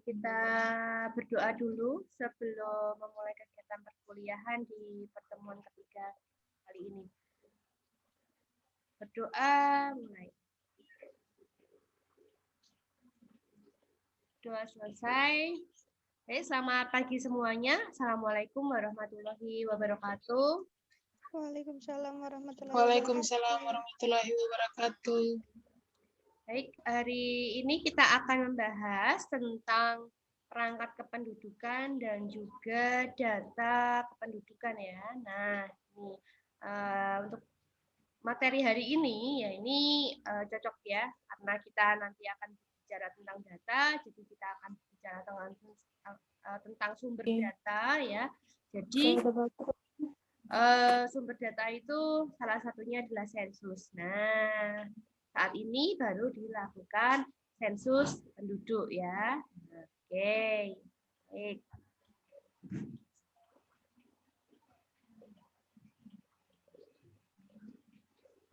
kita berdoa dulu sebelum memulai kegiatan perkuliahan di pertemuan ketiga kali ini. Berdoa mulai. Doa selesai. Oke, selamat pagi semuanya. Assalamualaikum warahmatullahi wabarakatuh. Waalaikumsalam warahmatullahi Waalaikumsalam warahmatullahi wabarakatuh. Baik, hari ini kita akan membahas tentang perangkat kependudukan dan juga data kependudukan ya. Nah, ini untuk materi hari ini ya ini cocok ya karena kita nanti akan bicara tentang data, jadi kita akan bicara tentang sumber data ya. Jadi sumber data itu salah satunya adalah sensus. Nah, saat ini baru dilakukan sensus penduduk ya. Oke, baik.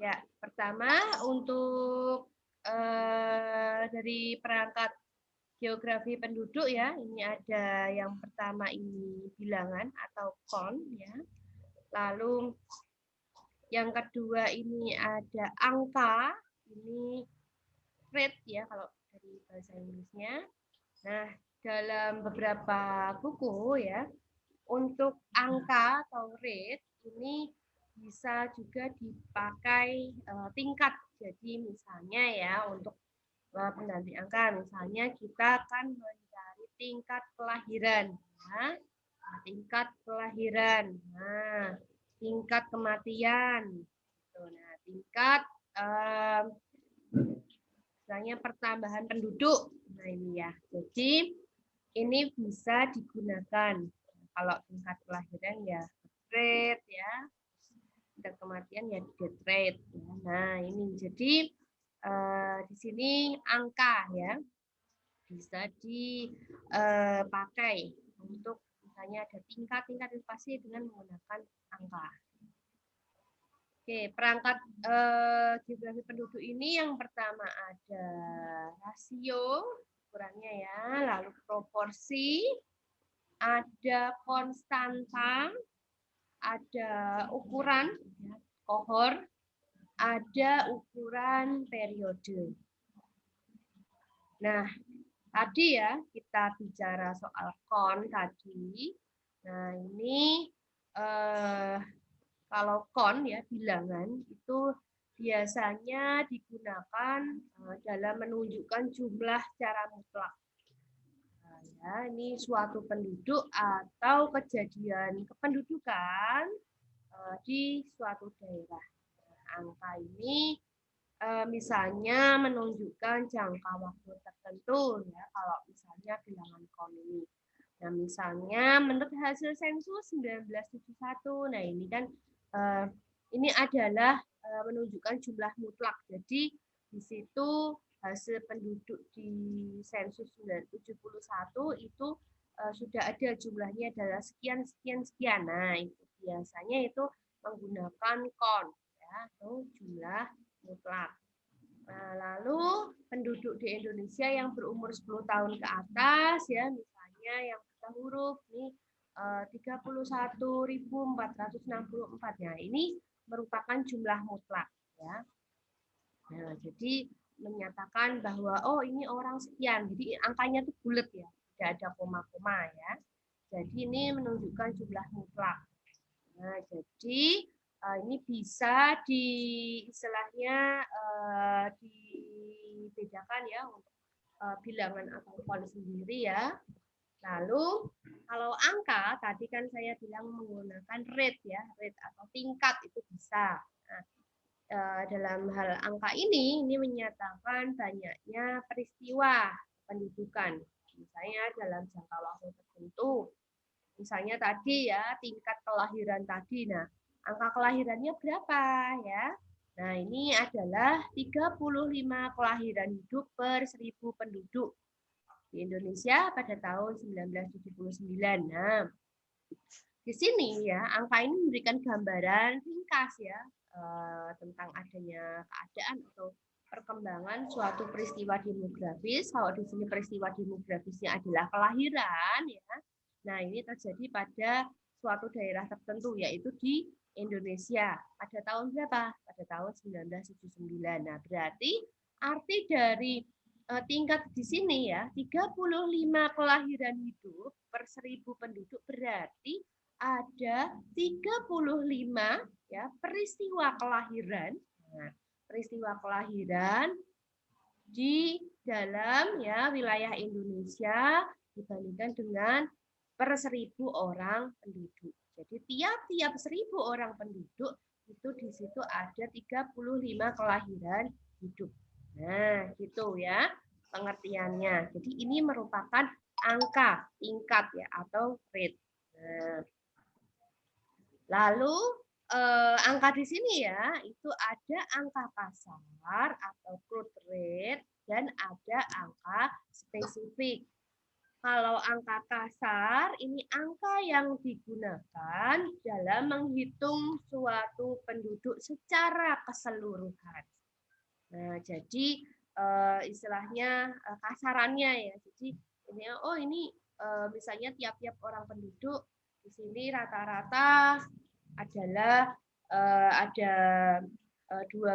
Ya, pertama untuk dari perangkat geografi penduduk ya, ini ada yang pertama ini bilangan atau kon ya. Lalu yang kedua ini ada angka, ini rate ya kalau dari bahasa Inggrisnya. Nah, dalam beberapa buku ya, untuk angka atau rate ini bisa juga dipakai tingkat. Jadi misalnya ya untuk pengganti angka, misalnya kita akan mencari tingkat kelahiran. Ya. Nah, tingkat kelahiran. Nah, tingkat kematian. Nah, tingkat misalnya pertambahan penduduk. Nah, ini ya. Jadi ini bisa digunakan. Kalau tingkat kelahiran ya rate ya. Tingkat kematian ya death rate. Ya. Nah, ini jadi di sini angka ya bisa dipakai untuk misalnya ada tingkat itu pasti dengan menggunakan angka. Oke, perangkat geografi penduduk ini yang pertama ada rasio ukurannya ya, lalu proporsi, ada konstanta, ada ukuran ya, kohor, ada ukuran periode. Nah, tadi ya kita bicara soal kon tadi. Nah, ini kalau kon ya bilangan itu biasanya digunakan dalam menunjukkan jumlah secara mutlak. Nah, ya, ini suatu penduduk atau kejadian kependudukan di suatu daerah. Nah, angka ini misalnya menunjukkan jangka waktu tertentu ya kalau misalnya bilangan kon ini. Nah, misalnya menurut hasil sensus 1971, nah ini kan ini adalah menunjukkan jumlah mutlak. Jadi di situ hasil penduduk di sensus 1971 itu sudah ada jumlahnya adalah sekian sekian sekian. Nah, itu biasanya itu menggunakan kon ya atau jumlah mutlak. Nah, lalu penduduk di Indonesia yang berumur 10 tahun ke atas ya misalnya yang buta huruf ini 31.464 ya ini merupakan jumlah mutlak ya. Nah, jadi menyatakan bahwa oh ini orang sekian. Jadi angkanya itu bulat ya, tidak ada koma-koma ya. Jadi ini menunjukkan jumlah mutlak. Nah, jadi ini bisa di istilahnya dibedakan ya untuk bilangan atau kon sendiri ya. Lalu kalau angka tadi kan saya bilang menggunakan rate ya, rate atau tingkat itu bisa. Nah, dalam hal angka ini menyatakan banyaknya peristiwa pendudukan, misalnya dalam jangka waktu tertentu. Misalnya tadi ya tingkat kelahiran tadi. Nah, angka kelahirannya berapa ya? Nah, ini adalah 35 kelahiran hidup per 1000 penduduk di Indonesia pada tahun 1979. Nah, di sini ya angka ini memberikan gambaran ringkas ya tentang adanya keadaan atau perkembangan suatu peristiwa demografis. Kalau di sini peristiwa demografisnya adalah kelahiran, ya. Nah, ini terjadi pada suatu daerah tertentu, yaitu di Indonesia. Pada tahun berapa? Pada tahun 1979. Nah, berarti arti dari tingkat di sini ya, 35 kelahiran hidup per 1000 penduduk, berarti ada 35 ya peristiwa kelahiran. Nah, peristiwa kelahiran di dalam ya wilayah Indonesia dibandingkan dengan per 1000 orang penduduk. Jadi tiap-tiap 1000 orang penduduk itu di situ ada 35 kelahiran hidup. Nah, gitu ya pengertiannya. Jadi ini merupakan angka tingkat ya atau rate. Nah, lalu angka di sini ya itu ada angka kasar atau growth rate dan ada angka spesifik. Kalau angka kasar, ini angka yang digunakan dalam menghitung suatu penduduk secara keseluruhan. Nah, jadi istilahnya kasarannya ya. Jadi ini misalnya tiap-tiap orang penduduk di sini rata-rata adalah ada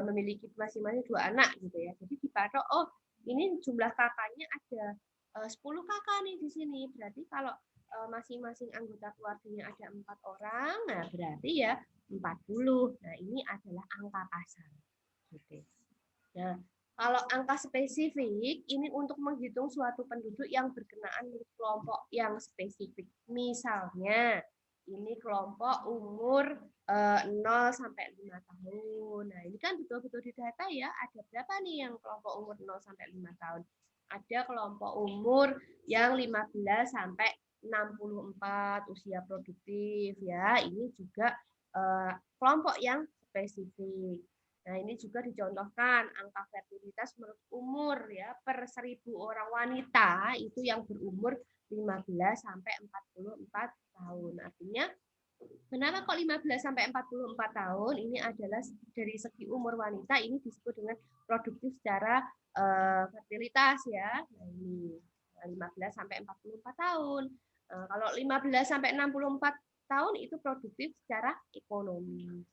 memiliki masing-masing 2 anak gitu ya. Jadi dipatok, oh ini jumlah kakaknya ada 10 kakak nih di sini. Berarti kalau masing-masing anggota keluarganya ada 4 orang, nah berarti ya 40. Nah, ini adalah angka kasar. Gitu. Nah, kalau angka spesifik ini untuk menghitung suatu penduduk yang berkenaan dengan kelompok yang spesifik. Misalnya, ini kelompok umur 0 sampai 5 tahun. Nah, ini kan betul-betul di data ya, ada berapa nih yang kelompok umur 0 sampai 5 tahun? Ada kelompok umur yang 15 sampai 64 usia produktif ya. Ini juga kelompok yang spesifik. Nah, ini juga dicontohkan angka fertilitas menurut umur ya per 1000 orang wanita itu yang berumur 15 sampai 44 tahun. Artinya kenapa kok 15 sampai 44 tahun? Ini adalah dari segi umur wanita ini disebut dengan produktif secara fertilitas ya. Nah, ini 15 sampai 44 tahun. Kalau 15 sampai 64 tahun itu produktif secara ekonomi.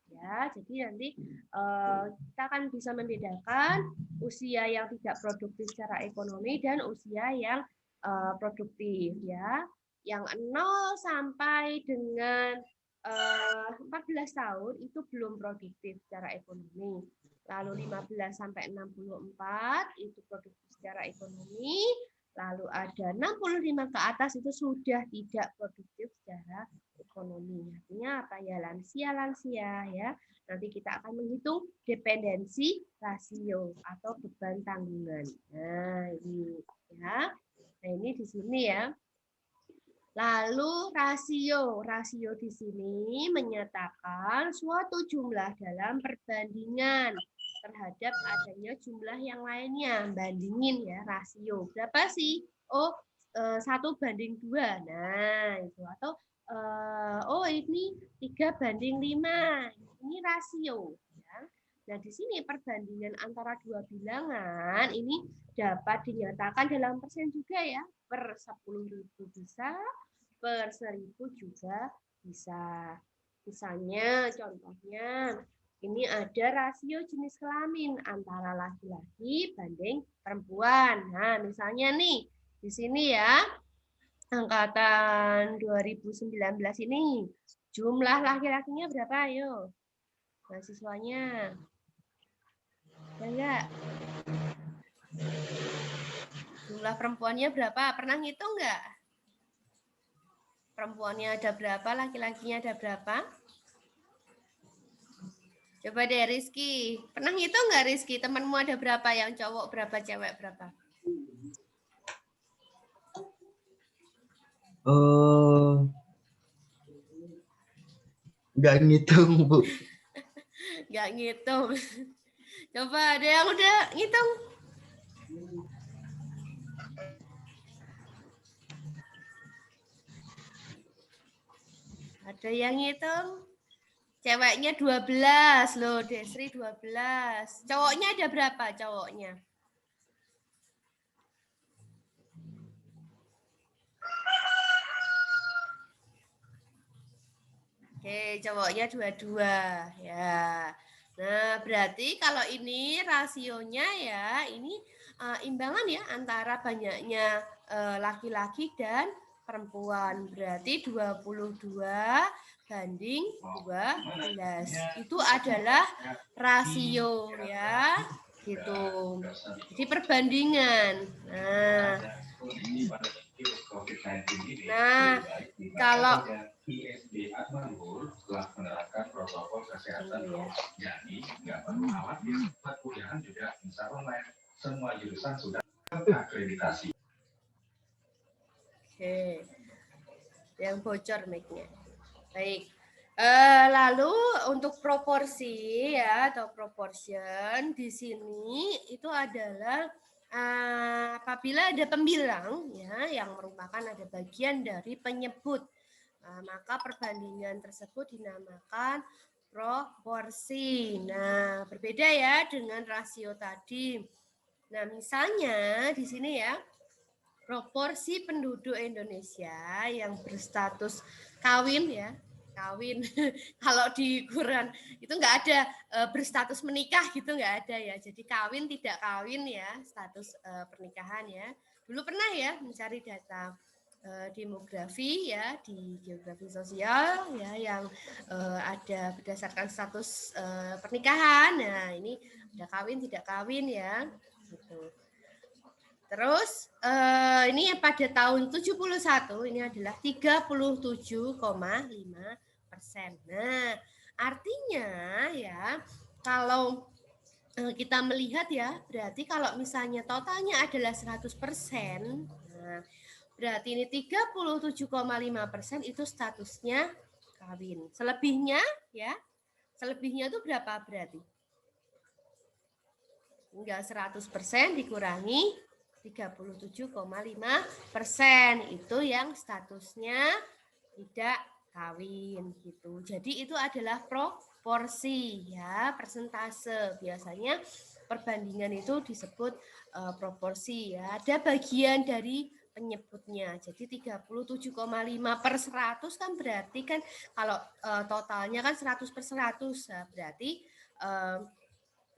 Ya, jadi nanti kita akan bisa membedakan usia yang tidak produktif secara ekonomi dan usia yang produktif ya. Yang 0 sampai dengan 14 tahun itu belum produktif secara ekonomi. Lalu 15 sampai 64 itu produktif secara ekonomi. Lalu ada 65 ke atas itu sudah tidak produktif secara ekonomi. Artinya apa ya? Lansia-lansia ya. Nanti kita akan menghitung dependensi rasio atau beban tanggungan. Nah, ini ya. Nah, ini di sini ya. Lalu rasio di sini menyatakan suatu jumlah dalam perbandingan terhadap adanya jumlah yang lainnya. Bandingin ya rasio. Berapa sih? Oh, 1:2. Nah, itu atau ini 3:5. Ini rasio ya. Nah, di sini perbandingan antara dua bilangan ini dapat dinyatakan dalam persen juga ya. Per 10.000 bisa, per 1000 juga bisa. Misalnya contohnya ini ada rasio jenis kelamin antara laki-laki banding perempuan. Nah, misalnya nih di sini ya angkatan 2019 ini jumlah laki-lakinya berapa? Ayo mahasiswanya. Ya enggak? Jumlah perempuannya berapa? Pernah ngitung enggak? Perempuannya ada berapa? Laki-lakinya ada berapa? Coba deh Rizky. Pernah ngitung enggak Rizky? Temanmu ada berapa? Yang cowok berapa? Cewek berapa? Nggak ngitung, Bu. Nggak ngitung. Coba ada yang udah ngitung. Ada yang ngitung? Ceweknya 12 loh, Desri 12. Cowoknya ada berapa cowoknya? Oke, cowoknya 22 ya. Nah, berarti kalau ini rasionya ya, ini imbangan ya antara banyaknya laki-laki dan perempuan. Berarti 22 banding 12. Itu adalah rasio ya. Gitu. Jadi perbandingan. Nah, kalau ISD Atmanur telah menerapkan protokol kesehatan jadi nggak perlu khawatir, perkuliahan juga bisa online. Semua jurusan sudah terakreditasi. Oke, yang bocor mic-nya. Baik. Lalu untuk proporsi ya atau proportion di sini itu adalah apabila ada pembilang ya yang merupakan ada bagian dari penyebut. Maka perbandingan tersebut dinamakan proporsi. Nah, berbeda ya dengan rasio tadi. Nah, misalnya di sini ya, proporsi penduduk Indonesia yang berstatus kawin ya, kawin. Kalau di Quran itu nggak ada berstatus menikah gitu, nggak ada ya. Jadi kawin tidak kawin ya, status pernikahan ya. Dulu pernah ya mencari data demografi ya di geografi sosial ya yang ada berdasarkan status pernikahan. Nah, ini udah kawin tidak kawin ya gitu. Terus ini pada tahun 71 ini adalah 37,5%. Nah, artinya ya kalau kita melihat ya, berarti kalau misalnya totalnya adalah 100%, nah, berarti ini 37,5% itu statusnya kawin. Selebihnya ya, selebihnya itu berapa berarti? Enggak 100% dikurangi 37,5% itu yang statusnya tidak kawin gitu. Jadi itu adalah proporsi ya, persentase. Biasanya perbandingan itu disebut proporsi ya. Ada bagian dari penyebutnya. Jadi 37,5 per 100 kan berarti kan kalau totalnya kan 100 per 100. Nah, berarti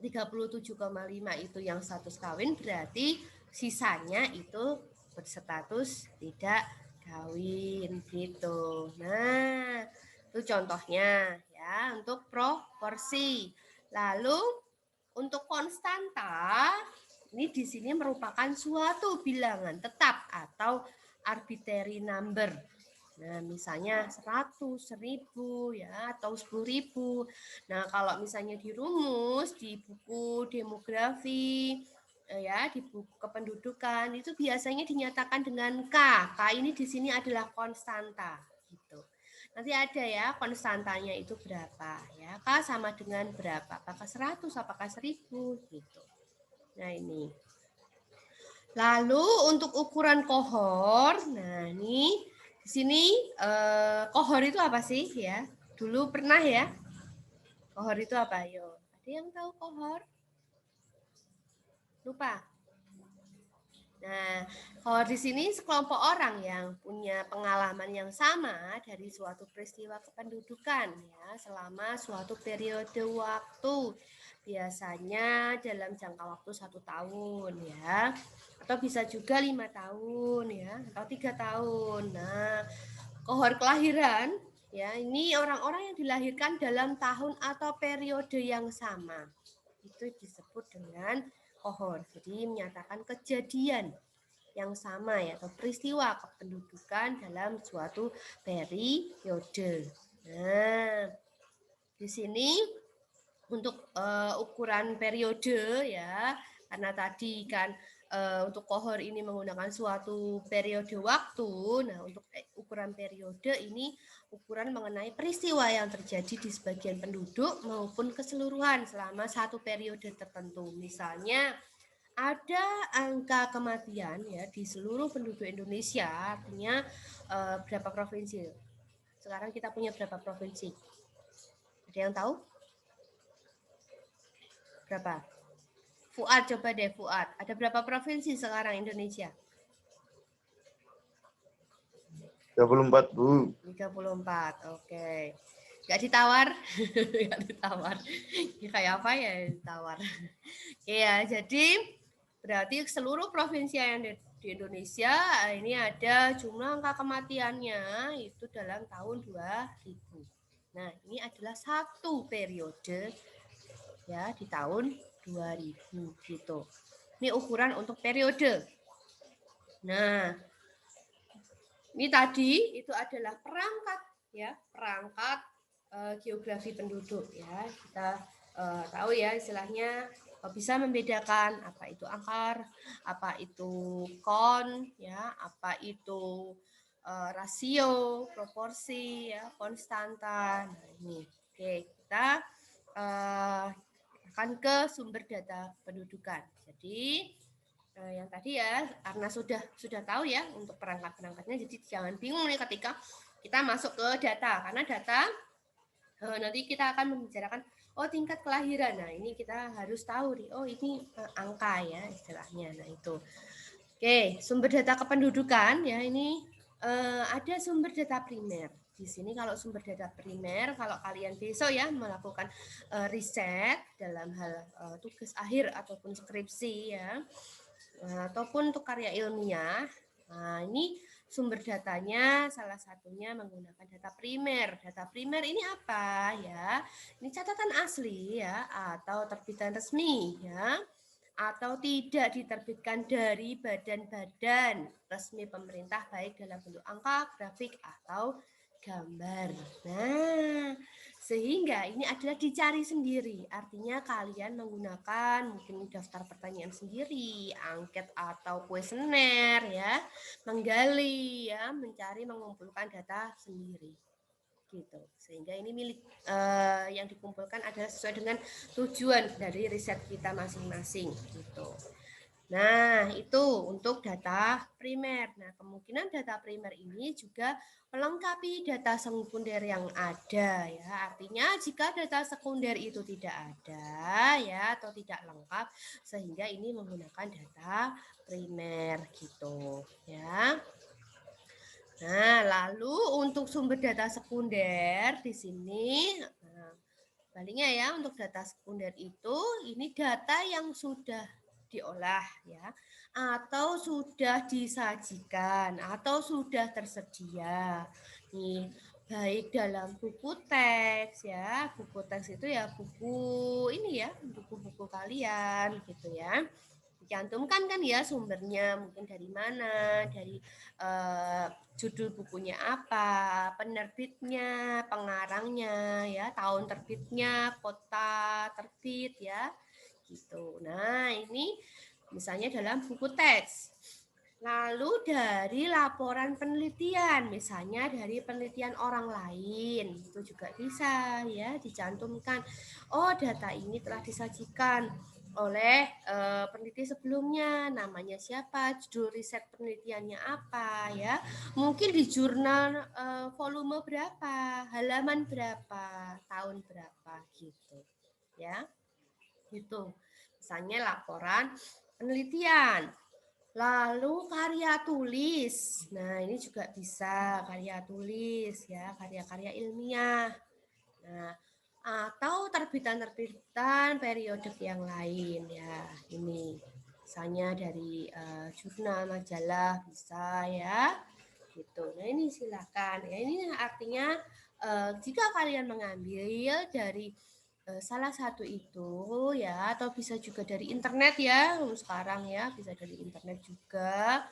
37,5 itu yang status kawin, berarti sisanya itu berstatus tidak kawin gitu. Nah, itu contohnya ya untuk proporsi. Lalu untuk konstanta ini di sini merupakan suatu bilangan tetap atau arbitrary number. Nah, misalnya 100, 1000 ya atau 10.000. Nah, kalau misalnya di rumus di buku demografi ya di buku kependudukan itu biasanya dinyatakan dengan K. K ini di sini adalah konstanta gitu. Nanti ada ya konstantanya itu berapa ya. K sama dengan berapa? Apakah 100, apakah 1000 gitu. Nah, ini. Lalu untuk ukuran kohor, nah ini di sini kohor itu apa sih ya? Dulu pernah ya? Kohor itu apa? Ayo, ada yang tahu kohor? Lupa. Nah, kohor di sini sekelompok orang yang punya pengalaman yang sama dari suatu peristiwa kependudukan ya selama suatu periode waktu. Biasanya dalam jangka waktu 1 tahun ya, atau bisa juga 5 tahun ya, atau 3 tahun. Nah, kohor kelahiran ya ini orang-orang yang dilahirkan dalam tahun atau periode yang sama. Itu disebut dengan kohor. Jadi menyatakan kejadian yang sama ya atau peristiwa kependudukan dalam suatu periode. Nah, di sini untuk ukuran periode ya, karena tadi kan untuk kohor ini menggunakan suatu periode waktu. Nah, untuk ukuran periode ini ukuran mengenai peristiwa yang terjadi di sebagian penduduk maupun keseluruhan selama satu periode tertentu. Misalnya ada angka kematian ya di seluruh penduduk Indonesia, artinya berapa provinsi? Sekarang kita punya berapa provinsi? Ada yang tahu? Berapa? Fuad, coba deh Fuad. Ada berapa provinsi sekarang Indonesia? 34, Bu. 34, oke. Gak ditawar? Gak ditawar. Ini kayak apa ya ditawar? Ya, jadi berarti seluruh provinsi yang ada di Indonesia ini ada jumlah angka kematiannya itu dalam tahun 2000. Nah, ini adalah satu periode ya di tahun 2000 gitu. Ini ukuran untuk periode. Nah, ini tadi itu adalah perangkat ya, perangkat geografi penduduk ya. Kita tahu ya istilahnya bisa membedakan apa itu angkar, apa itu kon ya, apa itu rasio, proporsi ya, konstanta. Nah, ini. Oke, kita akan ke sumber data pendudukan. Jadi yang tadi ya, karena sudah tahu ya untuk perangkat-perangkatnya, jadi jangan bingung nih ketika kita masuk ke data, karena data nanti kita akan membicarakan tingkat kelahiran. Nah, ini kita harus tahu nih, ini angka ya istilahnya. Nah, itu. Oke, sumber data kependudukan ya, ini ada sumber data primer. Di sini kalau sumber data primer, kalau kalian besok ya melakukan riset dalam hal tugas akhir ataupun skripsi ya, ataupun untuk karya ilmiah, nah ini sumber datanya salah satunya menggunakan data primer. Data primer ini apa ya? Ini catatan asli ya, atau terbitan resmi ya, atau tidak diterbitkan dari badan-badan resmi pemerintah baik dalam bentuk angka, grafik, atau gambar. Nah, sehingga ini adalah dicari sendiri. Artinya kalian menggunakan mungkin daftar pertanyaan sendiri, angket atau kuesioner ya, menggali ya, mencari mengumpulkan data sendiri. Gitu. Sehingga ini milik yang dikumpulkan adalah sesuai dengan tujuan dari riset kita masing-masing gitu. Nah, itu untuk data primer. Nah, kemungkinan data primer ini juga melengkapi data sekunder yang ada ya. Artinya jika data sekunder itu tidak ada ya atau tidak lengkap, sehingga ini menggunakan data primer gitu ya. Nah, lalu untuk sumber data sekunder di sini baliknya ya, untuk data sekunder itu ini data yang sudah diolah ya, atau sudah disajikan atau sudah tersedia nih, baik dalam buku teks ya, buku teks itu ya buku ini ya, buku-buku kalian gitu ya, dicantumkan kan ya sumbernya, mungkin dari mana, dari judul bukunya apa, penerbitnya, pengarangnya ya, tahun terbitnya, kota terbit ya gitu. Nah, ini misalnya dalam buku teks. Lalu dari laporan penelitian, misalnya dari penelitian orang lain, itu juga bisa ya dicantumkan. Oh, data ini telah disajikan oleh peneliti sebelumnya, namanya siapa, judul riset penelitiannya apa ya, mungkin di jurnal volume berapa, halaman berapa, tahun berapa gitu ya. Gitu. Misalnya laporan penelitian. Lalu karya tulis. Nah, ini juga bisa karya tulis ya, karya-karya ilmiah. Nah, atau terbitan-terbitan periodik yang lain ya. Ini misalnya dari jurnal, majalah bisa ya. Gitu. Nah, ini silakan. Ya, ini artinya jika kalian mengambil dari salah satu itu ya, atau bisa juga dari internet ya, sekarang ya bisa dari internet juga,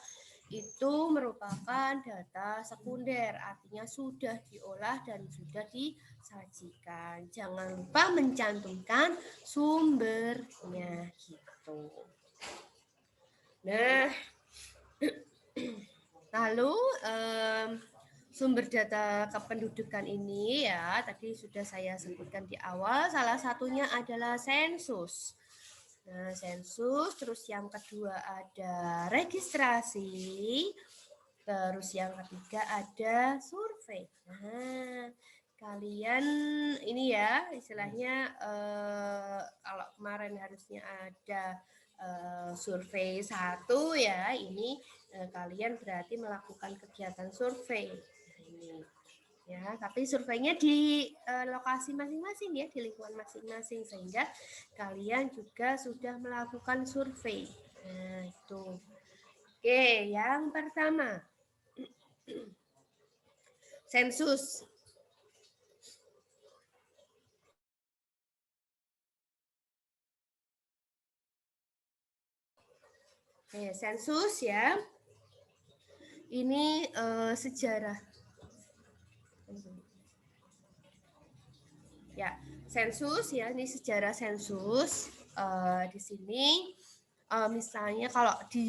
itu merupakan data sekunder, artinya sudah diolah dan sudah disajikan. Jangan lupa mencantumkan sumbernya gitu. Nah, lalu sumber data kependudukan ini ya, tadi sudah saya sebutkan di awal, salah satunya adalah sensus. Nah, sensus, terus yang kedua ada registrasi, terus yang ketiga ada survei. Nah, kalian ini ya istilahnya kalau kemarin harusnya ada survei 1 ya, ini kalian berarti melakukan kegiatan survei ini ya, tapi surveinya di lokasi masing-masing ya, di lingkungan masing-masing, sehingga kalian juga sudah melakukan survei. Nah, itu. Oke, yang pertama sensus. Oke, sensus ya. Ini sejarah. Ya, sensus ya, ini sejarah sensus. Di sini misalnya kalau di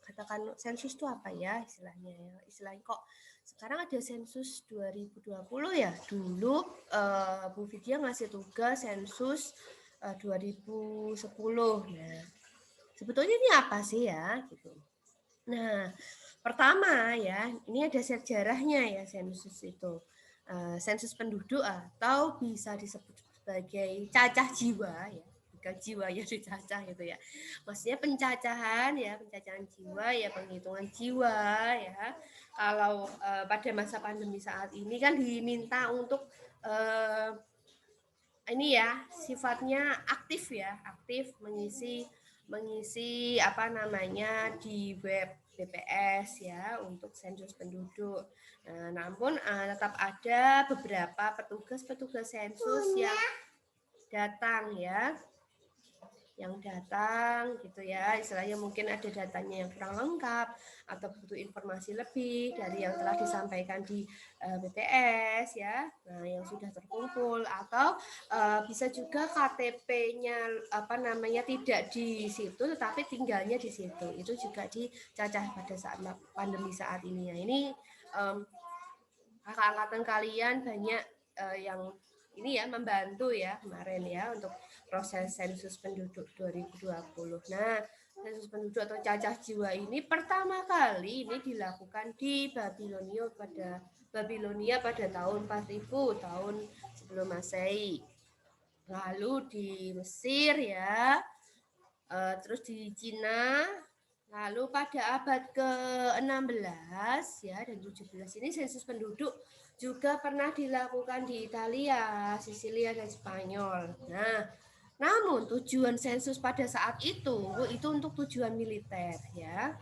katakan sensus itu apa ya istilahnya ya? Istilahnya kok sekarang ada sensus 2020 ya. Dulu Bu Vidya ngasih tugas sensus 2010. Nah, sebetulnya ini apa sih ya gitu. Nah, pertama ya, ini ada sejarahnya ya sensus itu. Sensus penduduk atau bisa disebut sebagai cacah jiwa ya, bukan jiwa ya dicacah gitu ya. Maksudnya pencacahan ya, pencacahan jiwa ya, penghitungan jiwa ya. Kalau pada masa pandemi saat ini kan diminta untuk ini ya sifatnya aktif ya, aktif mengisi apa namanya di web BPS ya untuk sensus penduduk. Namun tetap ada beberapa petugas sensus yang datang ya, yang datang gitu ya, istilahnya mungkin ada datanya yang kurang lengkap atau butuh informasi lebih dari yang telah disampaikan di BPS ya, nah yang sudah terkumpul, atau bisa juga KTP-nya apa namanya tidak di situ tetapi tinggalnya di situ, itu juga dicacah pada saat pandemi saat ini ya. Ini kakak angkatan kalian banyak yang ini ya membantu ya kemarin ya untuk proses sensus penduduk 2020. Nah, sensus penduduk atau cacah jiwa ini pertama kali ini dilakukan di Babilonia pada tahun 4000 tahun sebelum Masehi. Lalu di Mesir ya, terus di Cina, lalu pada abad ke-16 ya dan 17 ini sensus penduduk juga pernah dilakukan di Italia, Sisilia dan Spanyol. Nah, namun tujuan sensus pada saat itu untuk tujuan militer ya.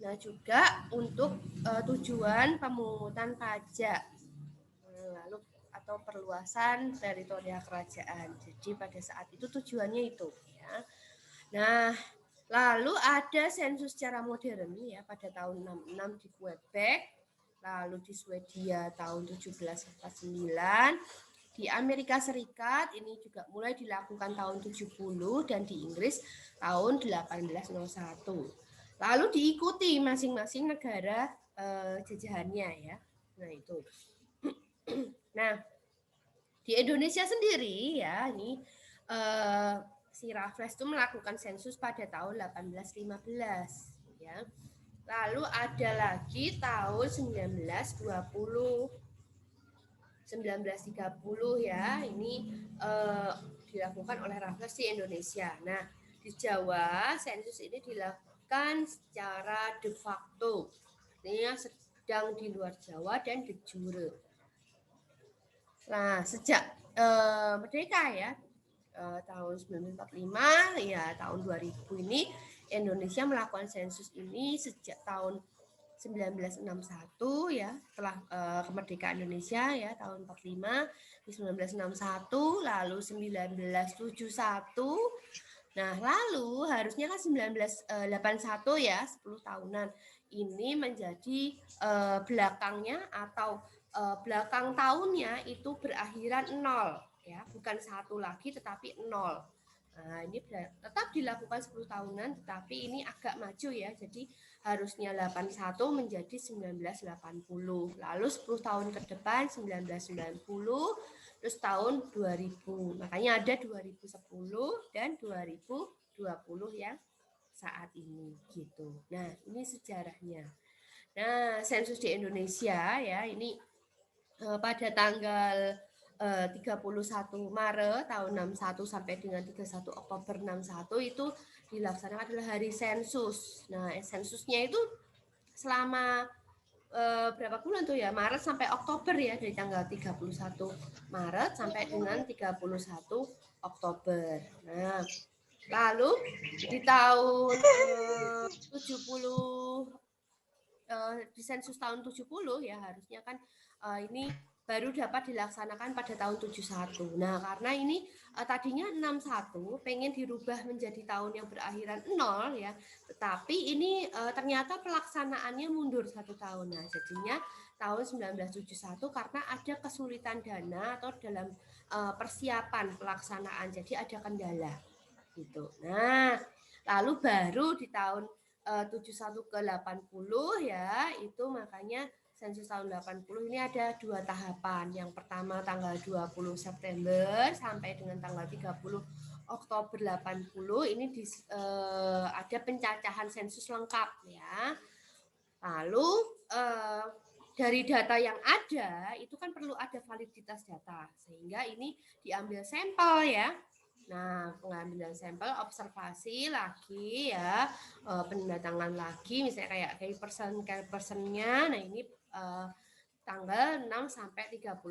Nah, juga untuk tujuan pemungutan pajak. Lalu atau perluasan teritorial kerajaan. Jadi pada saat itu tujuannya itu ya. Nah, lalu ada sensus secara modern ya pada tahun 66 di Quebec, lalu di Swedia tahun 1749, di Amerika Serikat ini juga mulai dilakukan tahun 70 dan di Inggris tahun 1801. Lalu diikuti masing-masing negara jajahannya ya. Nah, itu. Nah, di Indonesia sendiri ya, ini si Raffles itu melakukan sensus pada tahun 1815 ya. Lalu ada lagi tahun 1930 ya, ini dilakukan oleh Raffles di Indonesia. Nah, di Jawa sensus ini dilakukan secara de facto, artinya sedang di luar Jawa dan de jure. Nah, sejak merdeka ya, tahun 1945 ya tahun 2000 ini Indonesia melakukan sensus ini sejak tahun 1961 ya, setelah kemerdekaan Indonesia ya tahun 45 di 1961, lalu 1971. Nah, lalu harusnya kan 1981 ya, 10 tahunan. Ini menjadi belakangnya atau belakang tahunnya itu berakhiran 0 ya, bukan 1 lagi tetapi 0. Nah, ini tetap dilakukan 10 tahunan tetapi ini agak maju ya. Jadi harusnya 81 menjadi 1980. Lalu 10 tahun ke depan 1990 terus tahun 2000. Makanya ada 2010 dan 2020 yang saat ini gitu. Nah, ini sejarahnya. Nah, sensus di Indonesia ya, ini pada tanggal 31 Maret tahun 61 sampai dengan 31 Oktober 61 itu dilaksanakan adalah hari sensus. Nah, sensusnya itu selama berapa bulan tuh ya? Maret sampai Oktober ya, dari tanggal 31 Maret sampai dengan 31 Oktober. Nah, lalu di tahun 70 di sensus tahun 70 ya harusnya kan ini baru dapat dilaksanakan pada tahun 71. Nah, karena ini tadinya 61 pengen dirubah menjadi tahun yang berakhiran 0 ya. Tetapi ini ternyata pelaksanaannya mundur 1 tahun. Nah, jadinya tahun 1971 karena ada kesulitan dana atau dalam persiapan pelaksanaan. Jadi ada kendala gitu. Nah, lalu baru di tahun 71 ke 80 ya, itu makanya sensus tahun 80 ini ada 2 tahapan. Yang pertama tanggal 20 September sampai dengan tanggal 30 Oktober 80 ini ada pencacahan sensus lengkap ya. Lalu dari data yang ada itu kan perlu ada validitas data sehingga ini diambil sampel ya. Nah, pengambilan sampel, observasi lagi ya, pendatangan lagi, misalnya kayak personnya. Nah, ini tanggal 6 sampai 31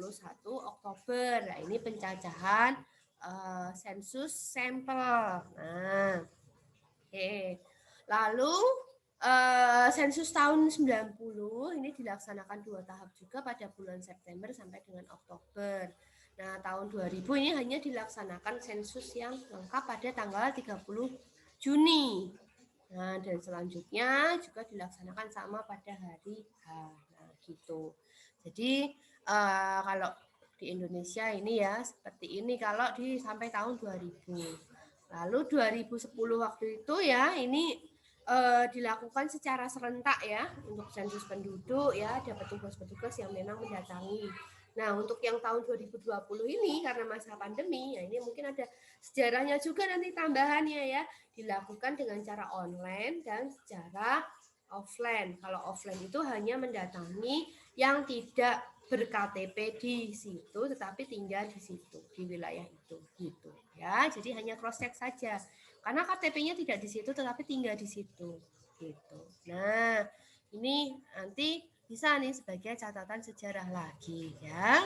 Oktober. Nah, ini pencacahan sensus sampel. Nah, oke. Lalu sensus tahun 90 ini dilaksanakan 2 tahap juga pada bulan September sampai dengan Oktober. Nah, tahun 2000 ini hanya dilaksanakan sensus yang lengkap pada tanggal 30 Juni. Nah, dan selanjutnya juga dilaksanakan sama pada hari H. Nah, gitu. Jadi, kalau di Indonesia ini ya seperti ini kalau sampai tahun 2000. Lalu 2010 waktu itu ya, ini dilakukan secara serentak ya untuk sensus penduduk ya, ada petugas-petugas yang memang mendatangi. Nah, untuk yang tahun 2020 ini karena masa pandemi, ya ini mungkin ada sejarahnya juga nanti tambahannya ya, dilakukan dengan cara online dan secara offline. Kalau offline itu hanya mendatangi yang tidak ber-KTP di situ, tetapi tinggal di situ, di wilayah itu, gitu ya. Jadi hanya cross check saja, karena KTP-nya tidak di situ, tetapi tinggal di situ, gitu. Nah, ini nanti bisa nih sebagai catatan sejarah lagi ya.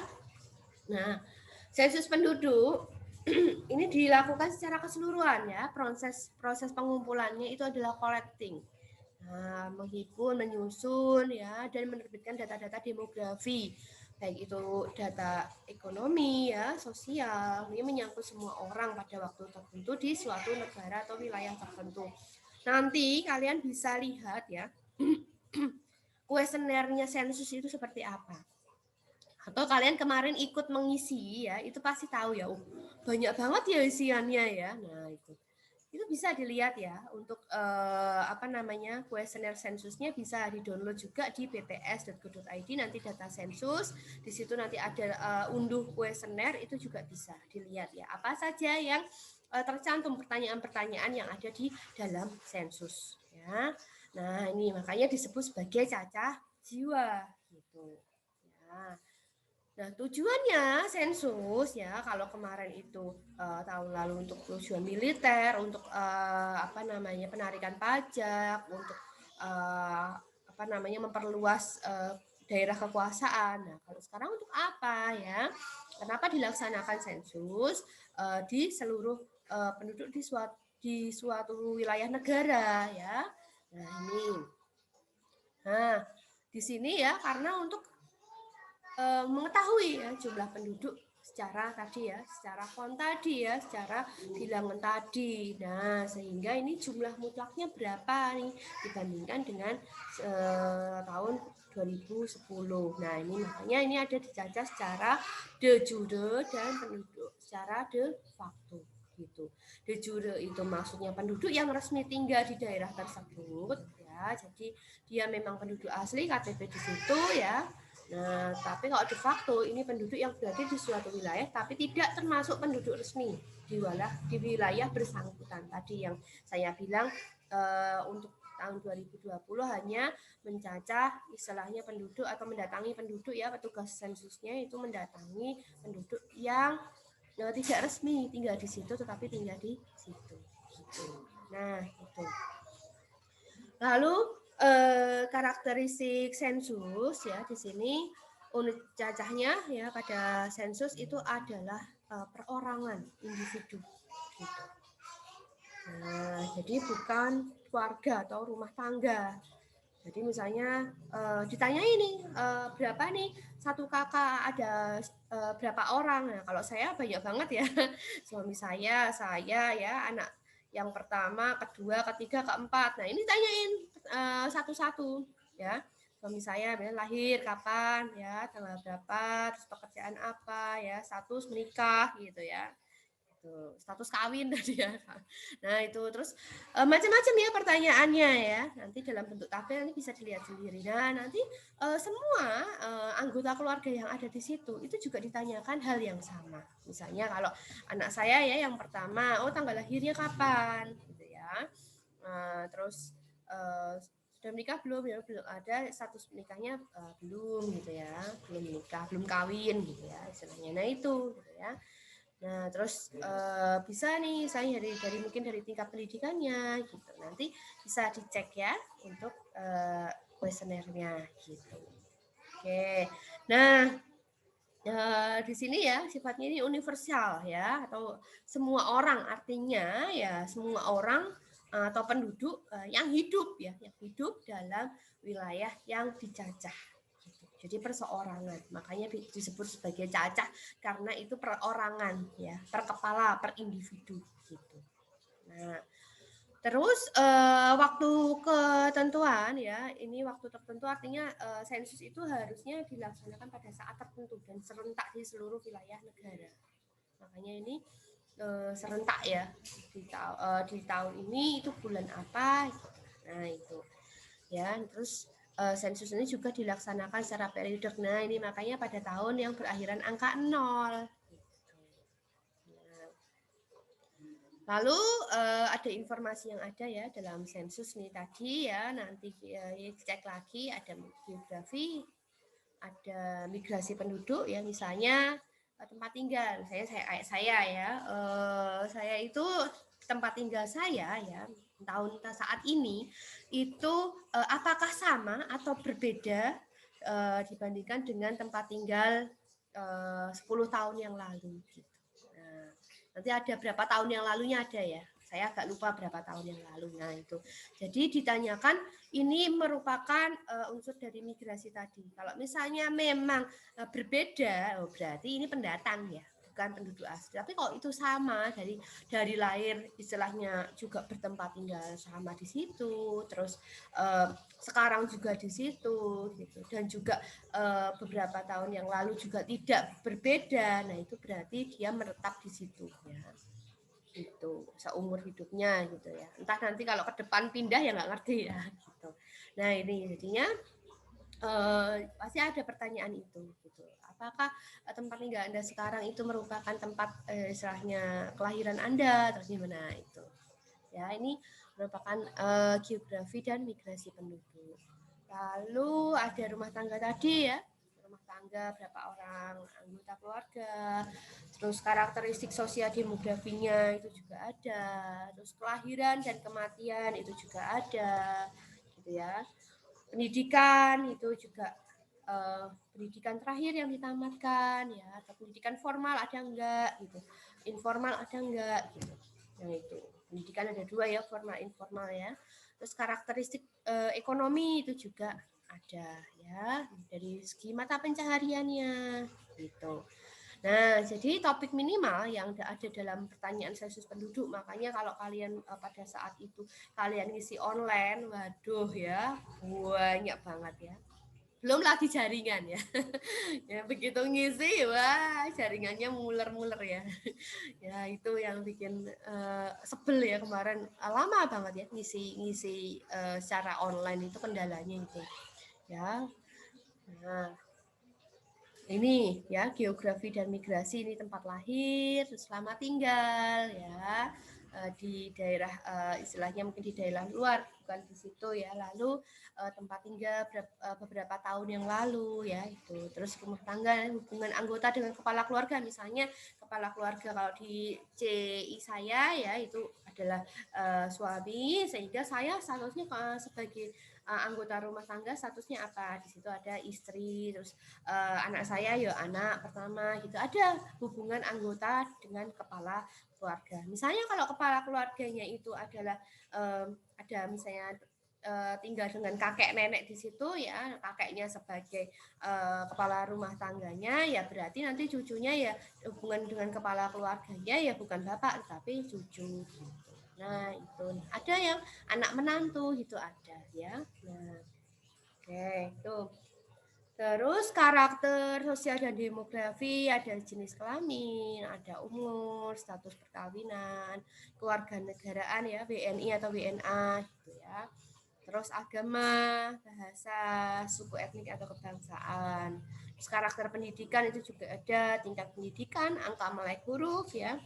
Nah, sensus penduduk ini dilakukan secara keseluruhan ya. Proses pengumpulannya itu adalah collecting. Nah, menghimpun, menyusun ya dan menerbitkan data-data demografi. Baik itu data ekonomi ya, sosial. Ini menyangkut semua orang pada waktu tertentu di suatu negara atau wilayah tertentu. Nanti kalian bisa lihat ya. Kuesionernya sensus itu seperti apa. Atau kalian kemarin ikut mengisi ya, itu pasti tahu ya. Banyak banget ya isiannya ya. Nah, itu bisa dilihat ya untuk kuesioner sensusnya bisa di-download juga di bps.go.id nanti data sensus. Di situ nanti ada unduh kuesioner, itu juga bisa dilihat ya. Apa saja yang tercantum pertanyaan-pertanyaan yang ada di dalam sensus ya. Nah, ini makanya disebut sebagai cacah jiwa gitu. Ya. Nah, tujuannya sensus ya, kalau kemarin itu tahun lalu untuk tujuan militer, untuk penarikan pajak, untuk memperluas daerah kekuasaan. Nah, kalau sekarang untuk apa ya? Kenapa dilaksanakan sensus di seluruh penduduk di suatu wilayah negara ya? Nah, ini. Nah, di sini ya karena untuk mengetahui ya jumlah penduduk secara kont tadi ya, secara bilangan tadi. Nah, sehingga ini jumlah mutlaknya berapa nih dibandingkan dengan tahun 2010. Nah, ini makanya ini ada dicacah secara de jure dan penduduk secara de facto gitu. De jure itu maksudnya penduduk yang resmi tinggal di daerah tersebut ya. Jadi dia memang penduduk asli, KTP di situ ya. Nah, tapi kalau de facto ini penduduk yang berada di suatu wilayah tapi tidak termasuk penduduk resmi di wilayah bersangkutan tadi yang saya bilang untuk tahun 2020 hanya mencacah istilahnya penduduk atau mendatangi penduduk ya, petugas sensusnya itu mendatangi penduduk yang tidak resmi tinggal di situ tetapi tinggal di situ. Nah, itu. Lalu karakteristik sensus ya di sini unit cacahnya ya pada sensus itu adalah perorangan individu. Gitu. Nah, jadi bukan keluarga atau rumah tangga. Jadi misalnya ditanya ini berapa nih satu kakak ada berapa orang? Nah, kalau saya banyak banget ya, suami saya ya anak yang pertama, kedua, ketiga, keempat. Nah ini tanyain satu-satu ya. Suami saya lahir kapan ya, tanggal berapa, terus pekerjaan apa ya, status menikah gitu ya. Status kawin tadi ya. Nah itu terus macam-macam ya pertanyaannya ya. Nanti dalam bentuk tabel nanti bisa dilihat sendiri. Nah nanti semua anggota keluarga yang ada di situ itu juga ditanyakan hal yang sama. Misalnya kalau anak saya ya yang pertama, tanggal lahirnya kapan, gitu ya. Terus sudah menikah belum ya, belum ada status menikahnya belum gitu ya, belum menikah, belum kawin gitu ya istilahnya. Nah itu gitu ya. Nah, terus bisa nih saya dari mungkin dari tingkat pendidikannya gitu. Nanti bisa dicek ya untuk kuesionernya gitu. Oke. Nah, di sini ya sifatnya ini universal ya atau semua orang artinya ya semua orang atau penduduk yang hidup dalam wilayah yang dicacah. Jadi perseorangan, makanya disebut sebagai cacah karena itu perorangan ya, per kepala, per individu gitu. Nah, terus waktu ketentuan ya, ini waktu tertentu artinya sensus itu harusnya dilaksanakan pada saat tertentu dan serentak di seluruh wilayah negara. Makanya ini serentak ya di tahun ini itu bulan apa? Nah itu ya, terus sensus ini juga dilaksanakan secara periodik. Nah, ini makanya pada tahun yang berakhiran angka 0. Nah, lalu ada informasi yang ada ya dalam sensus nih tadi ya, nanti cek lagi ada geografi, ada migrasi penduduk ya, misalnya tempat tinggal. Saya ya, saya itu tempat tinggal saya ya tahun saat ini itu apakah sama atau berbeda dibandingkan dengan tempat tinggal 10 tahun yang lalu gitu. Nah, nanti ada berapa tahun yang lalunya ada ya. Saya agak lupa berapa tahun yang lalu. Nah, itu. Jadi ditanyakan ini merupakan unsur dari migrasi tadi. Kalau misalnya memang berbeda, berarti ini pendatang ya, bukan penduduk asli. Tapi kalau itu sama dari lahir istilahnya juga bertempat tinggal sama di situ, terus sekarang juga di situ gitu, dan juga beberapa tahun yang lalu juga tidak berbeda. Nah, itu berarti dia menetap di situ ya. Gitu, seumur hidupnya gitu ya. Entah nanti kalau ke depan pindah ya nggak ngerti ya gitu. Nah, ini jadinya pasti ada pertanyaan itu gitu. Apakah tempat tinggal Anda sekarang itu merupakan tempat istilahnya kelahiran Anda atau gimana itu. Ya, ini merupakan geografi dan migrasi penduduk. Lalu ada rumah tangga tadi ya. Rumah tangga berapa orang anggota keluarga. Terus karakteristik sosial demografinya itu juga ada. Terus kelahiran dan kematian itu juga ada. Gitu ya. Pendidikan itu juga pendidikan terakhir yang ditamatkan ya, atau pendidikan formal ada enggak gitu, informal ada enggak gitu. Yang itu pendidikan ada dua ya, formal informal ya. Terus karakteristik ekonomi itu juga ada ya, dari segi mata pencahariannya gitu. Nah, jadi topik minimal yang ada dalam pertanyaan sensus penduduk, makanya kalau kalian pada saat itu kalian ngisi online, waduh ya, banyak banget ya. Belum lagi jaringan ya. Ya begitu ngisi, wah jaringannya muler-muler ya. Ya itu yang bikin sebel ya kemarin, lama banget ya ngisi secara online itu kendalanya itu. Ya. Nah, ini ya geografi dan migrasi, ini tempat lahir, selamat tinggal ya di daerah istilahnya mungkin di daerah luar, bukan bukan di situ ya. Lalu tempat tinggal beberapa tahun yang lalu ya itu. Terus rumah tangga, hubungan anggota dengan kepala keluarga, misalnya kepala keluarga kalau di CI saya ya itu adalah suami, sehingga saya statusnya sebagai anggota rumah tangga statusnya apa? Di situ ada istri, terus anak saya ya anak pertama gitu. Ada hubungan anggota dengan kepala keluarga. Misalnya kalau kepala keluarganya itu adalah ada misalnya tinggal dengan kakek nenek di situ ya, kakeknya sebagai kepala rumah tangganya ya, berarti nanti cucunya ya hubungan dengan kepala keluarganya ya bukan bapak tapi cucu gitu. Nah itu ada yang anak menantu itu ada ya. Nah oke itu. Terus karakter sosial dan demografi, ada jenis kelamin, ada umur, status perkawinan, kewarganegaraan ya, WNI atau WNA gitu ya. Terus agama, bahasa, suku etnik atau kebangsaan. Terus karakter pendidikan itu juga ada, tingkat pendidikan, angka melek huruf ya.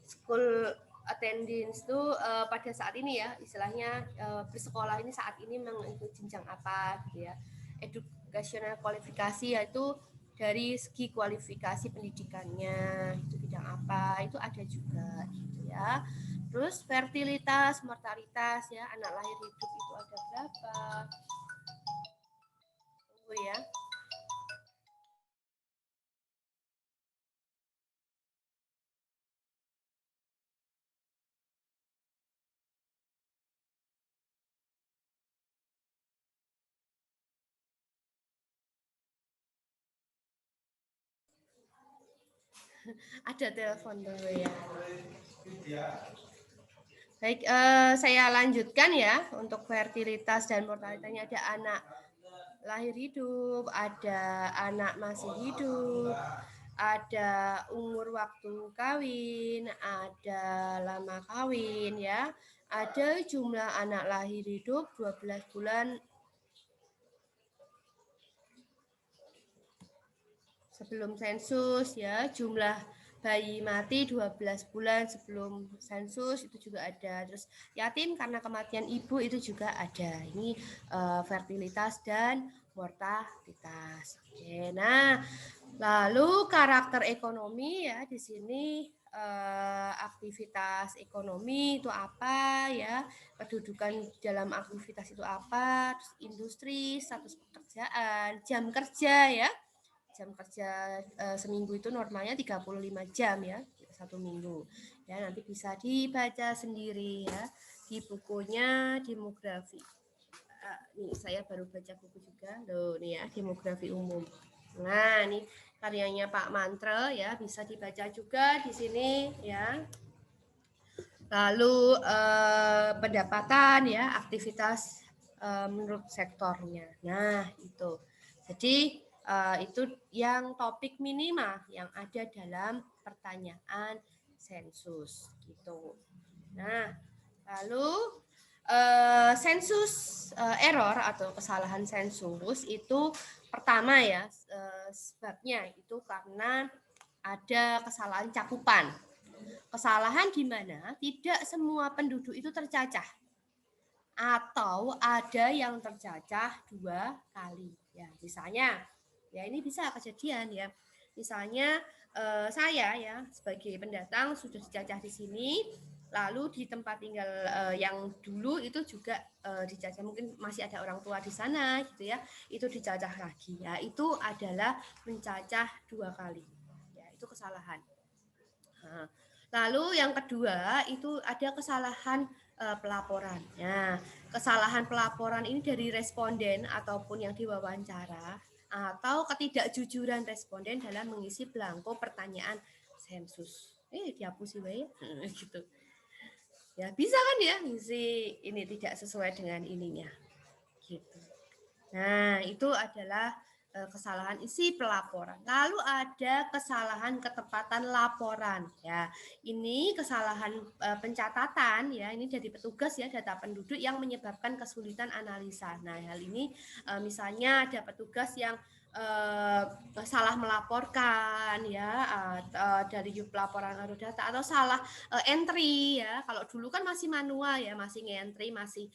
School attendance itu pada saat ini ya, istilahnya bersekolah ini saat ini mengikuti jenjang apa gitu ya. Educational kualifikasi yaitu dari segi kualifikasi pendidikannya itu bidang apa itu ada juga gitu ya. Terus fertilitas, mortalitas ya, anak lahir hidup itu ada berapa? Tunggu ya. Ada telepon dulu ya. Baik, saya lanjutkan ya untuk fertilitas dan mortalitasnya. Ada anak lahir hidup, ada anak masih hidup, ada umur waktu kawin, ada lama kawin ya. Ada jumlah anak lahir hidup 12 bulan sebelum sensus ya, jumlah bayi mati 12 bulan sebelum sensus itu juga ada. Terus yatim karena kematian ibu itu juga ada. Ini fertilitas dan mortalitas. Oke, nah lalu karakter ekonomi ya di sini aktivitas ekonomi itu apa ya, kedudukan dalam aktivitas itu apa, terus industri, status pekerjaan, jam kerja ya. Jam kerja seminggu itu normalnya 35 jam ya, satu minggu. Ya, nanti bisa dibaca sendiri ya di bukunya demografi. Nih saya baru baca buku juga. Loh, nih ya, demografi umum. Nah, ini karyanya Pak Mantre ya, bisa dibaca juga di sini ya. Lalu pendapatan ya, aktivitas menurut sektornya. Nah, itu. Jadi itu yang topik minima yang ada dalam pertanyaan sensus gitu. Nah, lalu sensus error atau kesalahan sensus itu pertama ya sebabnya itu karena ada kesalahan cakupan. Kesalahan di mana tidak semua penduduk itu tercacah atau ada yang tercacah 2 kali. Ya, misalnya ya ini bisa kejadian ya. Misalnya saya ya sebagai pendatang sudah dicacah di sini, lalu di tempat tinggal yang dulu itu juga dicacah, mungkin masih ada orang tua di sana gitu ya, itu dicacah lagi ya, itu adalah mencacah 2 kali ya, itu kesalahan. Nah, lalu yang kedua itu ada kesalahan pelaporan. Nah, kesalahan pelaporan ini dari responden ataupun yang diwawancara atau ketidakjujuran responden dalam mengisi belangko pertanyaan sensus. Dihapus ya, gitu. Ya, bisa kan ya ngisi ini tidak sesuai dengan ininya. Gitu. Nah, itu adalah kesalahan isi pelaporan. Lalu ada kesalahan ketepatan laporan ya. Ini kesalahan pencatatan ya, ini dari petugas ya data penduduk yang menyebabkan kesulitan analisa. Nah, hal ini misalnya ada petugas yang salah melaporkan ya dari pelaporan data atau salah entry ya. Kalau dulu kan masih manual ya, masih nge-entry, masih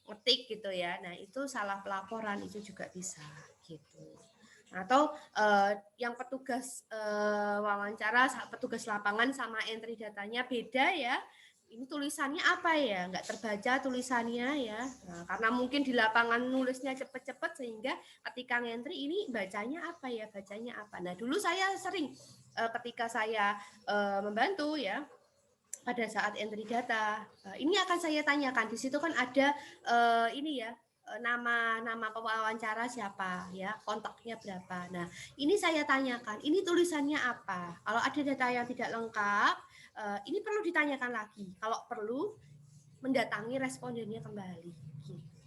ngetik gitu ya. Nah, itu salah pelaporan itu juga bisa gitu. Atau yang petugas wawancara, petugas lapangan sama entry datanya beda ya. Ini tulisannya apa ya? Nggak terbaca tulisannya ya. Nah, karena mungkin di lapangan nulisnya cepet-cepet sehingga ketika ngentri ini bacanya apa ya? Bacanya apa? Nah, dulu saya sering ketika saya membantu ya pada saat entry data, ini akan saya tanyakan. Di situ kan ada ini ya, nama pewawancara siapa ya, kontaknya berapa. Nah, ini saya tanyakan, ini tulisannya apa? Kalau ada data yang tidak lengkap, ini perlu ditanyakan lagi. Kalau perlu mendatangi respondennya kembali. Gitu.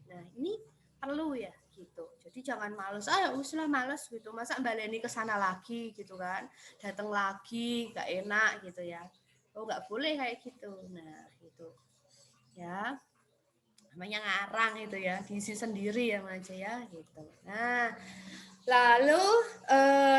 Nah, ini perlu ya gitu. Jadi jangan males, ya uslah males gitu. Masa baleni ke sana lagi gitu kan. Datang lagi gak enak gitu ya. Oh, nggak boleh kayak gitu. Nah, gitu. Ya. Namanya ngarang itu ya, diisi sendiri ya aja ya gitu. Nah, lalu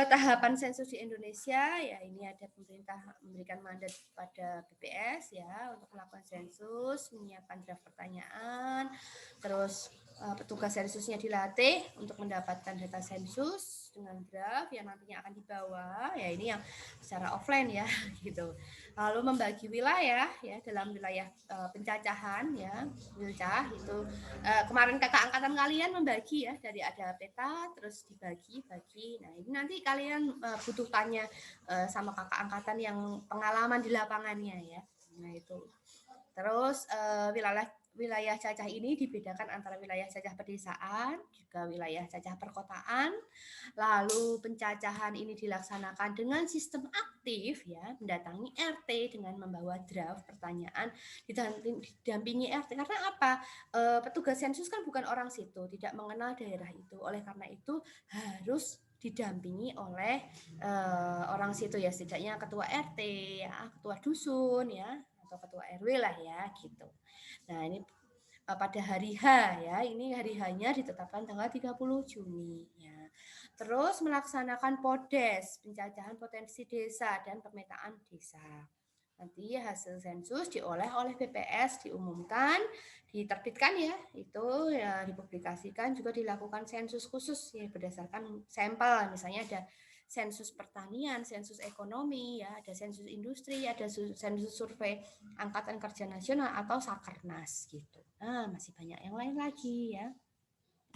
tahapan sensus di Indonesia ya, ini ada pemerintah memberikan mandat pada BPS ya untuk melakukan sensus, menyiapkan draft pertanyaan, terus petugas sensusnya dilatih untuk mendapatkan data sensus dengan draft yang nantinya akan dibawa ya, ini yang secara offline ya gitu. Lalu membagi wilayah ya dalam wilayah pencacahan ya, Wilcah itu kemarin kakak angkatan kalian membagi ya, dari ada peta terus dibagi-bagi. Nah, ini nanti kalian butuh tanya sama kakak angkatan yang pengalaman di lapangannya ya. Nah, itu. Terus wilayah cacah ini dibedakan antara wilayah cacah pedesaan juga wilayah cacah perkotaan. Lalu pencacahan ini dilaksanakan dengan sistem aktif ya, mendatangi RT dengan membawa draft pertanyaan, didampingi RT. Karena apa? Petugas sensus kan bukan orang situ, tidak mengenal daerah itu. Oleh karena itu harus didampingi oleh orang situ ya, setidaknya ketua RT ya, ketua dusun ya, atau ketua RW lah ya gitu. Nah, ini pada hari H ya, ini hari H-nya ditetapkan tanggal 30 Juni ya. Terus melaksanakan PODES, pencacahan potensi desa dan pemetaan desa. Nanti hasil sensus diolah oleh BPS, diumumkan, diterbitkan ya, itu ya dipublikasikan, juga dilakukan sensus khusus ya berdasarkan sampel, misalnya ada sensus pertanian, sensus ekonomi, ya, ada sensus industri, ada sensus survei Angkatan Kerja Nasional atau Sakernas gitu. Nah, masih banyak yang lain lagi ya.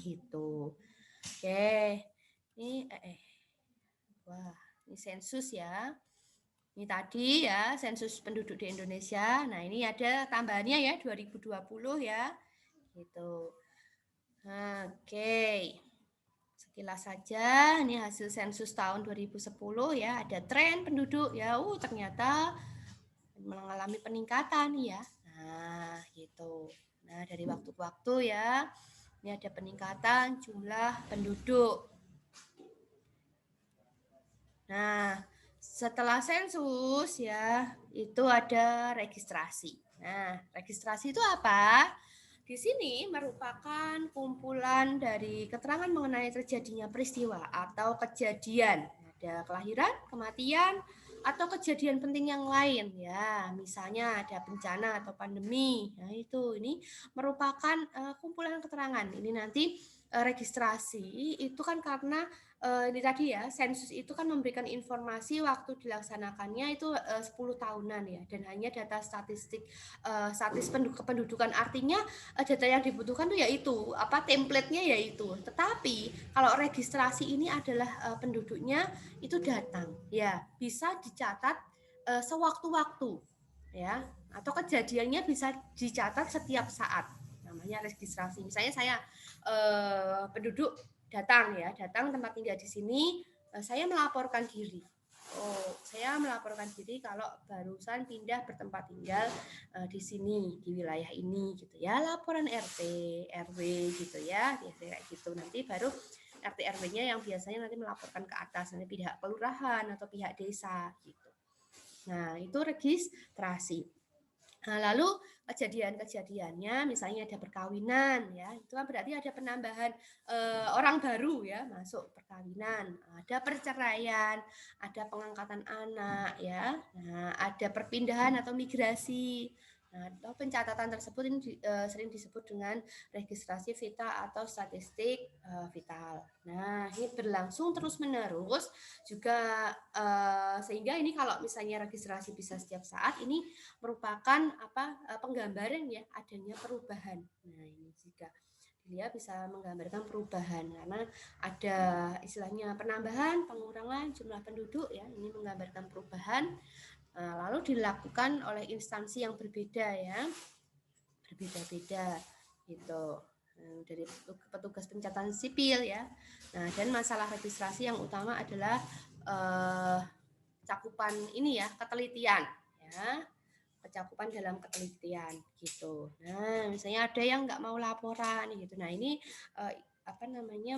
Gitu. Oke. Ini wah, ini sensus ya. Ini tadi ya, sensus penduduk di Indonesia. Nah, ini ada tambahannya ya 2020 ya. Gitu. Oke. Sekilas saja, ini hasil sensus tahun 2010 ya, ada tren penduduk ya, ternyata mengalami peningkatan ya. Nah, gitu. Nah, dari waktu ke waktu ya, ini ada peningkatan jumlah penduduk. Nah, setelah sensus ya, itu ada registrasi. Nah, registrasi itu apa? Di sini merupakan kumpulan dari keterangan mengenai terjadinya peristiwa atau kejadian. Ada kelahiran, kematian, atau kejadian penting yang lain ya. Misalnya ada bencana atau pandemi. Nah, ini merupakan kumpulan keterangan. Ini nanti registrasi itu kan karena ini tadi ya, sensus itu kan memberikan informasi waktu dilaksanakannya itu 10 tahunan ya, dan hanya data statistik kependudukan, artinya data yang dibutuhkan tuh yaitu apa, template-nya yaitu. Tetapi kalau registrasi ini adalah penduduknya itu datang ya, bisa dicatat sewaktu-waktu ya, atau kejadiannya bisa dicatat setiap saat, namanya registrasi. Misalnya saya penduduk datang tempat tinggal di sini, saya melaporkan diri. Saya melaporkan diri kalau barusan pindah bertempat tinggal di sini, di wilayah ini gitu ya. Laporan RT, RW gitu ya, kayak gitu. Nanti baru RT RW-nya yang biasanya nanti melaporkan ke atas, nanti pihak kelurahan atau pihak desa gitu. Nah, itu registrasi. Nah, lalu kejadian-kejadiannya misalnya ada perkawinan ya, itu kan berarti ada penambahan orang baru ya masuk perkawinan, ada perceraian, ada pengangkatan anak ya, nah, ada perpindahan atau migrasi. Nah, atau pencatatan tersebut ini sering disebut dengan registrasi vital atau statistik vital. Nah, ini berlangsung terus-menerus juga sehingga ini kalau misalnya registrasi bisa setiap saat, ini merupakan penggambaran ya adanya perubahan. Nah, ini juga dia bisa menggambarkan perubahan karena ada istilahnya penambahan, pengurangan jumlah penduduk ya, ini menggambarkan perubahan. Lalu dilakukan oleh instansi yang berbeda ya, berbeda-beda gitu. Dari petugas pencatatan sipil ya. Nah, dan masalah registrasi yang utama adalah cakupan ini ya, ketelitian ya, kecakupan dalam ketelitian gitu. Nah, misalnya ada yang nggak mau laporan gitu. Nah, ini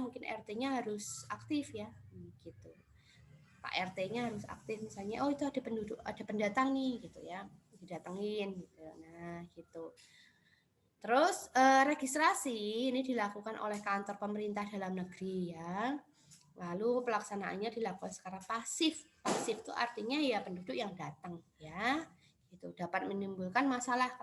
mungkin RT-nya harus aktif ya, gitu. Pak RT-nya harus aktif misalnya, oh itu ada penduduk, ada pendatang nih gitu ya, didatengin gitu. Nah, gitu. Terus registrasi ini dilakukan oleh kantor pemerintah dalam negeri ya. Lalu pelaksanaannya dilakukan secara pasif. Pasif itu artinya ya penduduk yang datang ya. Itu dapat menimbulkan masalah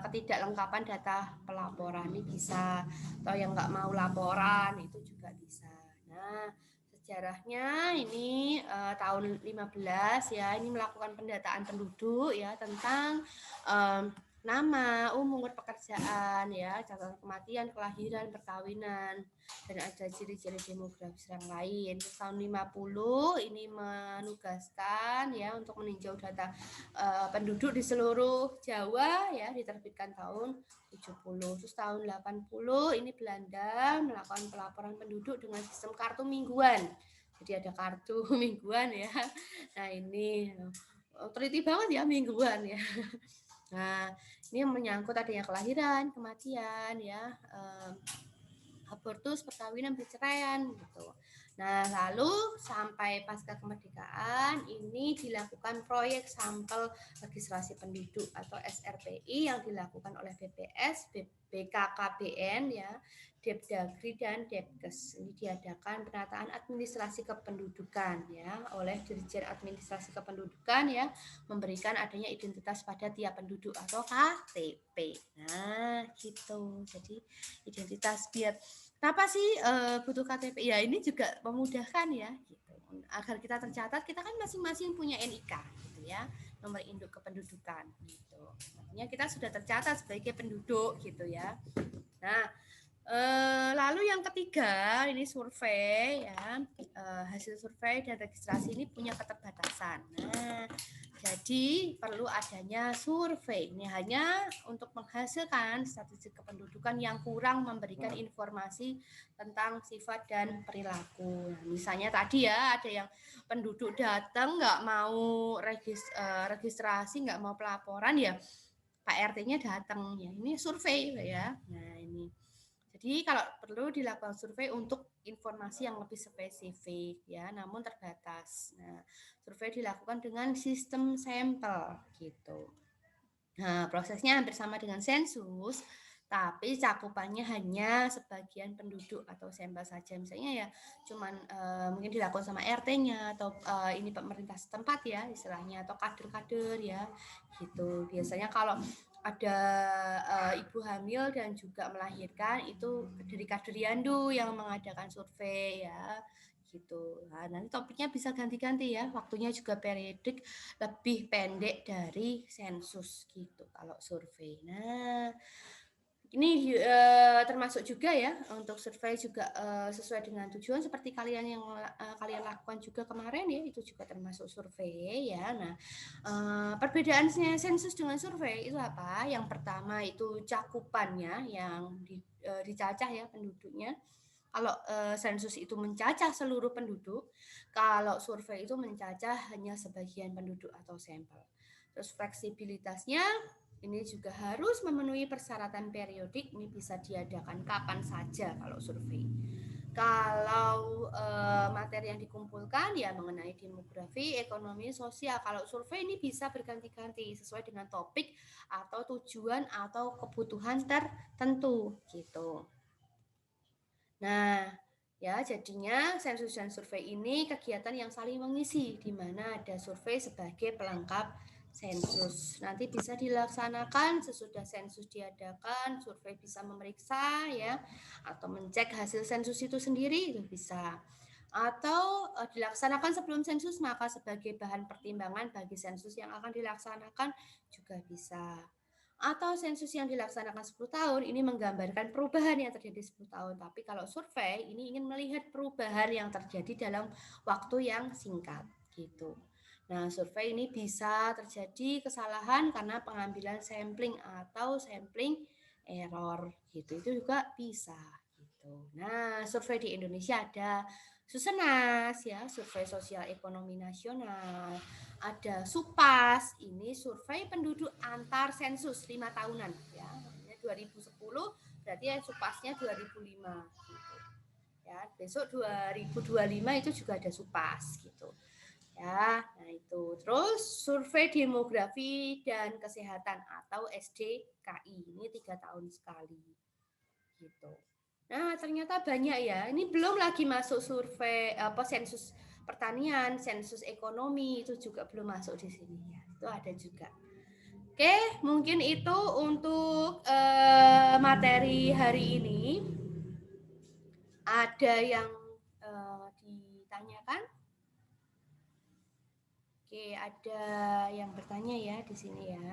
ketidaklengkapan data pelaporan ini bisa, atau yang nggak mau laporan itu juga bisa. Nah, sejarahnya ini tahun 15 ya, ini melakukan pendataan penduduk ya tentang nama, umur, pekerjaan ya, catatan kematian, kelahiran, perkawinan, dan ada ciri-ciri demografis yang lain. Terus tahun 50 ini menugaskan ya untuk meninjau data penduduk di seluruh Jawa ya, diterbitkan tahun 70. Terus tahun 80 ini Belanda melakukan pelaporan penduduk dengan sistem kartu mingguan. Jadi ada kartu mingguan ya. Nah, ini teliti banget ya mingguan ya. Nah, ini menyangkut adanya kelahiran, kematian ya, abortus, perkawinan, perceraian gitu. Nah, lalu sampai pasca kemerdekaan ini dilakukan proyek sampel registrasi penduduk atau SRPI yang dilakukan oleh BPS, BKKBN ya, Depdagri dan Depkes. Ini diadakan penataan administrasi kependudukan ya oleh Dirjen Administrasi Kependudukan ya, memberikan adanya identitas pada tiap penduduk atau KTP. Nah, gitu. Jadi identitas biar kenapa sih butuh KTP? Ya ini juga memudahkan ya, gitu. Agar kita tercatat, kita kan masing-masing punya NIK, gitu ya, nomor induk kependudukan, gitu. Artinya kita sudah tercatat sebagai penduduk, gitu ya. Nah, lalu yang ketiga ini survei ya, hasil survei dan registrasi ini punya keterbatasan. Nah, jadi perlu adanya survei. Ini hanya untuk menghasilkan statistik kependudukan yang kurang memberikan informasi tentang sifat dan perilaku. Nah, misalnya tadi ya ada yang penduduk datang nggak mau registrasi, nggak mau pelaporan ya Pak RT-nya datang ya. Ini survei ya. Nah, ini. Jadi kalau perlu dilakukan survei untuk informasi yang lebih spesifik ya, namun terbatas. Nah, survei dilakukan dengan sistem sampel gitu. Nah, prosesnya hampir sama dengan sensus, tapi cakupannya hanya sebagian penduduk atau sampel saja. Misalnya ya cuman mungkin dilakukan sama RT-nya atau ini pemerintah setempat ya istilahnya, atau kader-kader ya gitu. Biasanya kalau ada ibu hamil dan juga melahirkan itu dari Kader Yandu yang mengadakan survei ya gitu. Nah, nanti topiknya bisa ganti-ganti ya, waktunya juga periodik, lebih pendek dari sensus gitu kalau survei. Nah, ini termasuk juga ya untuk survei juga sesuai dengan tujuan seperti kalian yang kalian lakukan juga kemarin ya, itu juga termasuk survei ya. Nah, perbedaannya sensus dengan survei itu apa? Yang pertama itu cakupannya yang dicacah ya penduduknya. Kalau sensus itu mencacah seluruh penduduk, kalau survei itu mencacah hanya sebagian penduduk atau sampel. Terus fleksibilitasnya ini juga harus memenuhi persyaratan periodik, ini bisa diadakan kapan saja kalau survei. Kalau materi yang dikumpulkan ya mengenai demografi, ekonomi, sosial. Kalau survei ini bisa berganti-ganti sesuai dengan topik atau tujuan atau kebutuhan tertentu gitu. Nah, ya jadinya sensus dan survei ini kegiatan yang saling mengisi, di mana ada survei sebagai pelengkap sensus. Nanti bisa dilaksanakan sesudah sensus diadakan, survei bisa memeriksa ya atau mencek hasil sensus itu sendiri itu bisa. Atau dilaksanakan sebelum sensus, maka sebagai bahan pertimbangan bagi sensus yang akan dilaksanakan juga bisa. Atau sensus yang dilaksanakan 10 tahun ini menggambarkan perubahan yang terjadi 10 tahun. Tapi kalau survei ini ingin melihat perubahan yang terjadi dalam waktu yang singkat gitu. Nah, survei ini bisa terjadi kesalahan karena pengambilan sampling atau sampling error gitu. Itu juga bisa gitu. Nah, survei di Indonesia ada Susenas ya, survei sosial ekonomi nasional. Ada SUPAS, ini survei penduduk antar sensus 5 tahunan ya. 2010 berarti ya SUPASnya 2005 gitu. Ya, besok 2025 itu juga ada SUPAS gitu. Ya, nah itu. Terus survei demografi dan kesehatan atau SDKI ini 3 tahun sekali. Gitu. Nah, ternyata banyak ya. Ini belum lagi masuk survei sensus pertanian, sensus ekonomi itu juga belum masuk di sini ya. Itu ada juga. Oke, mungkin itu untuk materi hari ini. Ada yang ditanyakan? Oke, ada yang bertanya ya di sini ya.